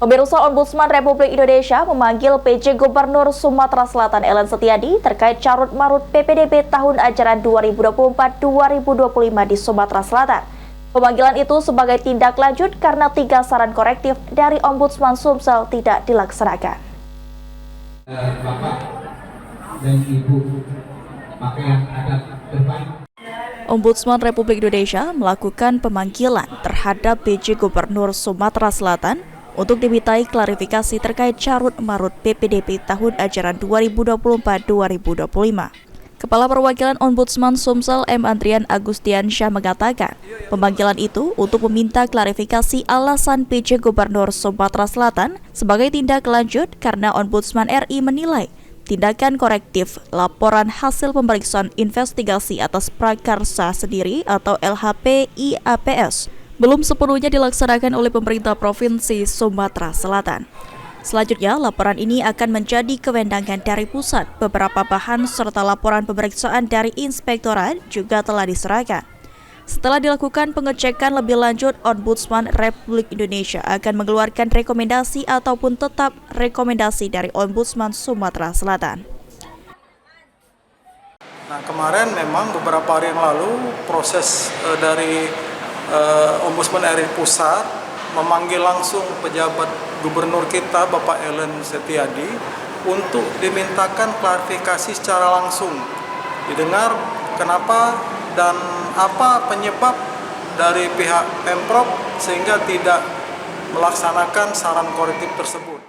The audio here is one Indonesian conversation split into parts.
Pemirsa, Ombudsman Republik Indonesia memanggil PJ Gubernur Sumatera Selatan Ellen Setiadi terkait carut-marut PPDB tahun ajaran 2024-2025 di Sumatera Selatan. Pemanggilan itu sebagai tindak lanjut karena 3 saran korektif dari Ombudsman Sumsel tidak dilaksanakan. Bapak dan Ibu pakaian adat terbaik. Ombudsman Republik Indonesia melakukan pemanggilan terhadap PJ Gubernur Sumatera Selatan untuk dimintai klarifikasi terkait carut-marut PPDB tahun ajaran 2024-2025. Kepala Perwakilan Ombudsman Sumsel M. Andrian Agustiansyah mengatakan, pemanggilan itu untuk meminta klarifikasi alasan PJ Gubernur Sumatera Selatan sebagai tindak lanjut karena Ombudsman RI menilai tindakan korektif laporan hasil pemeriksaan investigasi atas prakarsa sendiri atau LHP-IAPS belum sepenuhnya dilaksanakan oleh pemerintah Provinsi Sumatera Selatan. Selanjutnya, laporan ini akan menjadi kewenangan dari pusat. Beberapa bahan serta laporan pemeriksaan dari inspektorat juga telah diserahkan. Setelah dilakukan pengecekan lebih lanjut, Ombudsman Republik Indonesia akan mengeluarkan rekomendasi ataupun tetap rekomendasi dari Ombudsman Sumatera Selatan. Nah, kemarin memang beberapa hari yang lalu proses dari Ombudsman RI Pusat memanggil langsung pejabat gubernur kita Bapak Ellen Setiadi untuk dimintakan klarifikasi secara langsung, didengar kenapa dan apa penyebab dari pihak Pemprov sehingga tidak melaksanakan saran korektif tersebut.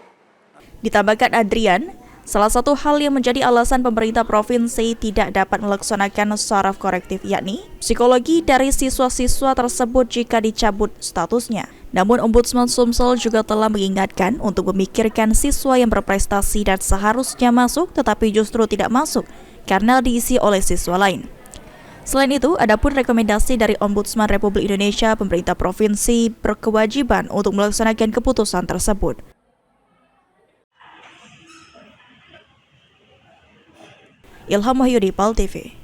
Ditambahkan Adrian, salah satu hal yang menjadi alasan pemerintah provinsi tidak dapat melaksanakan saraf korektif yakni psikologi dari siswa-siswa tersebut jika dicabut statusnya. Namun Ombudsman Sumsel juga telah mengingatkan untuk memikirkan siswa yang berprestasi dan seharusnya masuk tetapi justru tidak masuk karena diisi oleh siswa lain. Selain itu, adapun rekomendasi dari Ombudsman Republik Indonesia, pemerintah provinsi berkewajiban untuk melaksanakan keputusan tersebut. Ilham Wahyudi, PAL TV.